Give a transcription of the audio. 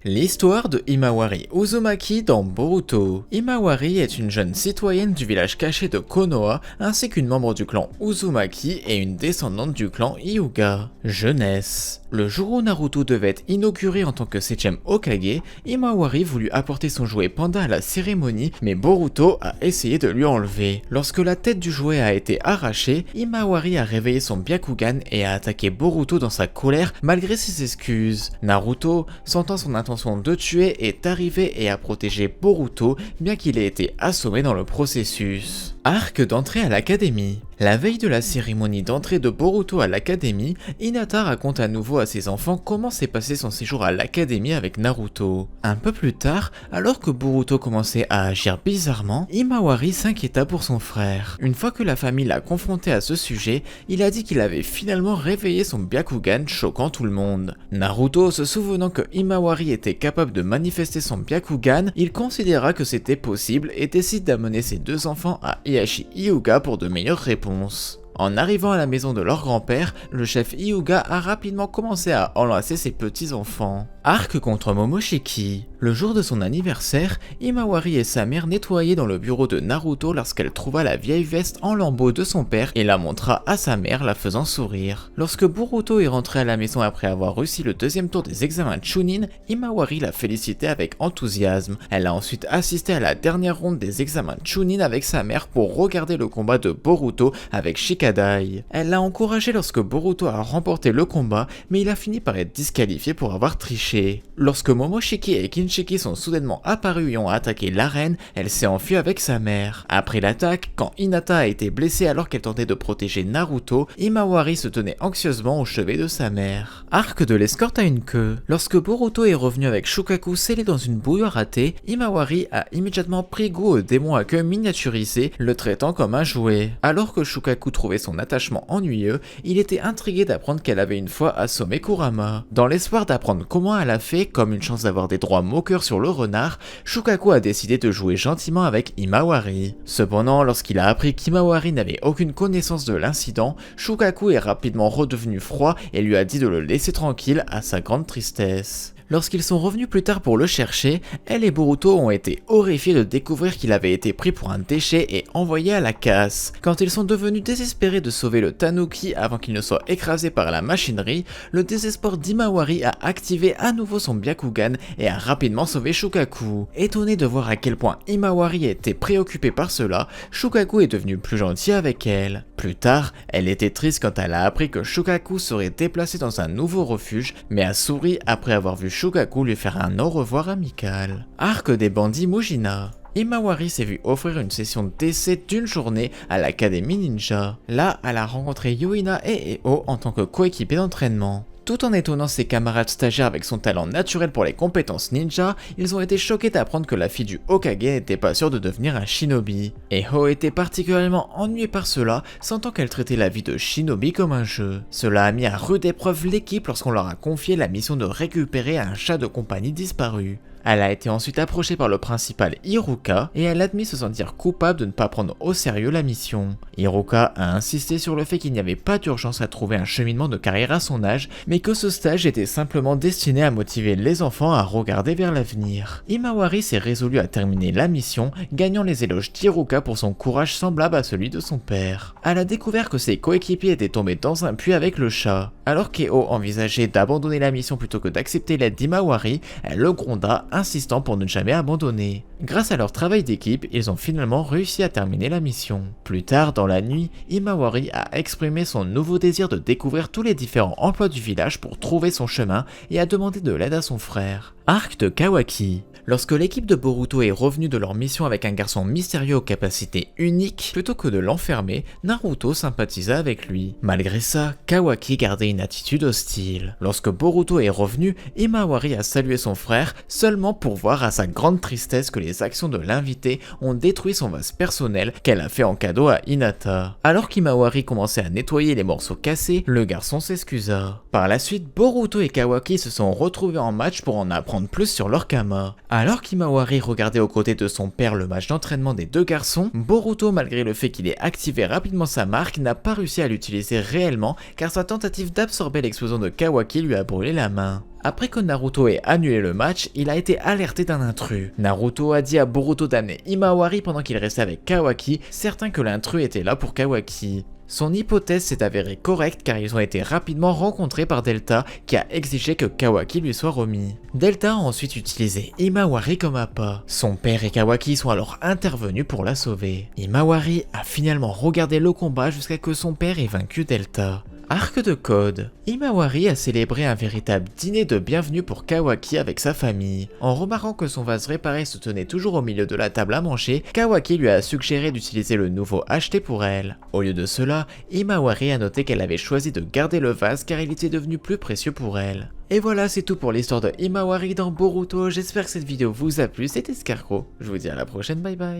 L'histoire de Himawari Uzumaki dans Boruto. Himawari est une jeune citoyenne du village caché de Konoha, ainsi qu'une membre du clan Uzumaki et une descendante du clan Hyuga. Jeunesse. Le jour où Naruto devait être inauguré en tant que 7ème Hokage, Himawari voulut apporter son jouet panda à la cérémonie, mais Boruto a essayé de lui enlever. Lorsque la tête du jouet a été arrachée, Himawari a réveillé son Byakugan et a attaqué Boruto dans sa colère malgré ses excuses. Naruto, sentant son intention de tuer, est arrivé et a protégé Boruto, bien qu'il ait été assommé dans le processus. Arc d'entrée à l'académie. La veille de la cérémonie d'entrée de Boruto à l'académie, Hinata raconte à nouveau à ses enfants comment s'est passé son séjour à l'académie avec Naruto. Un peu plus tard, alors que Boruto commençait à agir bizarrement, Himawari s'inquiéta pour son frère. Une fois que la famille l'a confronté à ce sujet, il a dit qu'il avait finalement réveillé son Byakugan, choquant tout le monde. Naruto, se souvenant que Himawari était capable de manifester son Byakugan, il considéra que c'était possible et décide d'amener ses deux enfants à Heihachi Hyuga pour de meilleures réponses. En arrivant à la maison de leur grand-père, le chef Hyuga a rapidement commencé à enlacer ses petits-enfants. Arc contre Momoshiki. Le jour de son anniversaire, Himawari et sa mère nettoyaient dans le bureau de Naruto lorsqu'elle trouva la vieille veste en lambeaux de son père et la montra à sa mère, la faisant sourire. Lorsque Boruto est rentré à la maison après avoir réussi le deuxième tour des examens Chunin, Himawari l'a félicité avec enthousiasme. Elle a ensuite assisté à la dernière ronde des examens Chunin avec sa mère pour regarder le combat de Boruto avec Shikadai. Elle l'a encouragé lorsque Boruto a remporté le combat, mais il a fini par être disqualifié pour avoir triché. Lorsque Momoshiki et Kinshiki sont soudainement apparus et ont attaqué l'arène, elle s'est enfuie avec sa mère. Après l'attaque, quand Hinata a été blessée alors qu'elle tentait de protéger Naruto, Himawari se tenait anxieusement au chevet de sa mère. Arc de l'escorte à une queue. Lorsque Boruto est revenu avec Shukaku scellé dans une bouilloire à thé, Himawari a immédiatement pris goût au démon à queue miniaturisé, le traitant comme un jouet. Alors que Shukaku trouvait son attachement ennuyeux, il était intrigué d'apprendre qu'elle avait une fois assommé Kurama. Dans l'espoir d'apprendre comment elle a fait, comme une chance d'avoir des droits moqueurs sur le renard, Shukaku a décidé de jouer gentiment avec Himawari. Cependant, lorsqu'il a appris qu'Himawari n'avait aucune connaissance de l'incident, Shukaku est rapidement redevenu froid et lui a dit de le laisser tranquille, à sa grande tristesse. Lorsqu'ils sont revenus plus tard pour le chercher, elle et Boruto ont été horrifiés de découvrir qu'il avait été pris pour un déchet et envoyé à la casse. Quand ils sont devenus désespérés de sauver le Tanuki avant qu'il ne soit écrasé par la machinerie, le désespoir d'Himawari a activé à nouveau son Byakugan et a rapidement sauvé Shukaku. Étonné de voir à quel point Himawari était préoccupée par cela, Shukaku est devenu plus gentil avec elle. Plus tard, elle était triste quand elle a appris que Shukaku serait déplacé dans un nouveau refuge, mais a souri après avoir vu Shukaku lui faire un au revoir amical. Arc des bandits Mujina. Himawari s'est vu offrir une session d'essai d'une journée à l'académie ninja. Là, elle a rencontré Yuina et Eo en tant que coéquipiers d'entraînement. Tout en étonnant ses camarades stagiaires avec son talent naturel pour les compétences ninja, ils ont été choqués d'apprendre que la fille du Hokage n'était pas sûre de devenir un shinobi. Eo était particulièrement ennuyée par cela, sentant qu'elle traitait la vie de shinobi comme un jeu. Cela a mis à rude épreuve l'équipe lorsqu'on leur a confié la mission de récupérer un chat de compagnie disparu. Elle a été ensuite approchée par le principal Hiruka et elle admit se sentir coupable de ne pas prendre au sérieux la mission. Hiruka a insisté sur le fait qu'il n'y avait pas d'urgence à trouver un cheminement de carrière à son âge, mais que ce stage était simplement destiné à motiver les enfants à regarder vers l'avenir. Himawari s'est résolu à terminer la mission, gagnant les éloges d'Hiruka pour son courage semblable à celui de son père. Elle a découvert que ses coéquipiers étaient tombés dans un puits avec le chat. Alors qu'Eo envisageait d'abandonner la mission plutôt que d'accepter l'aide d'Himawari, elle le gronda, insistant pour ne jamais abandonner. Grâce à leur travail d'équipe, ils ont finalement réussi à terminer la mission. Plus tard dans la nuit, Himawari a exprimé son nouveau désir de découvrir tous les différents emplois du village pour trouver son chemin et a demandé de l'aide à son frère. Arc de Kawaki. Lorsque l'équipe de Boruto est revenue de leur mission avec un garçon mystérieux aux capacités uniques, plutôt que de l'enfermer, Naruto sympathisa avec lui. Malgré ça, Kawaki gardait une attitude hostile. Lorsque Boruto est revenu, Himawari a salué son frère seulement pour voir à sa grande tristesse que les actions de l'invité ont détruit son vase personnel qu'elle a fait en cadeau à Hinata. Alors qu'Himawari commençait à nettoyer les morceaux cassés, le garçon s'excusa. Par la suite, Boruto et Kawaki se sont retrouvés en match pour en apprendre plus sur leur kama. Alors qu'Himawari regardait aux côtés de son père le match d'entraînement des deux garçons, Boruto, malgré le fait qu'il ait activé rapidement sa marque, n'a pas réussi à l'utiliser réellement car sa tentative d'absorber l'explosion de Kawaki lui a brûlé la main. Après que Naruto ait annulé le match, il a été alerté d'un intrus. Naruto a dit à Boruto d'amener Himawari pendant qu'il restait avec Kawaki, certain que l'intrus était là pour Kawaki. Son hypothèse s'est avérée correcte car ils ont été rapidement rencontrés par Delta qui a exigé que Kawaki lui soit remis. Delta a ensuite utilisé Himawari comme appât. Son père et Kawaki sont alors intervenus pour la sauver. Himawari a finalement regardé le combat jusqu'à ce que son père ait vaincu Delta. Arc de Code. Himawari a célébré un véritable dîner de bienvenue pour Kawaki avec sa famille. En remarquant que son vase réparé se tenait toujours au milieu de la table à manger, Kawaki lui a suggéré d'utiliser le nouveau acheté pour elle. Au lieu de cela, Himawari a noté qu'elle avait choisi de garder le vase car il était devenu plus précieux pour elle. Et voilà, c'est tout pour l'histoire de Himawari dans Boruto. J'espère que cette vidéo vous a plu. C'était Scarecrow. Je vous dis à la prochaine, bye bye.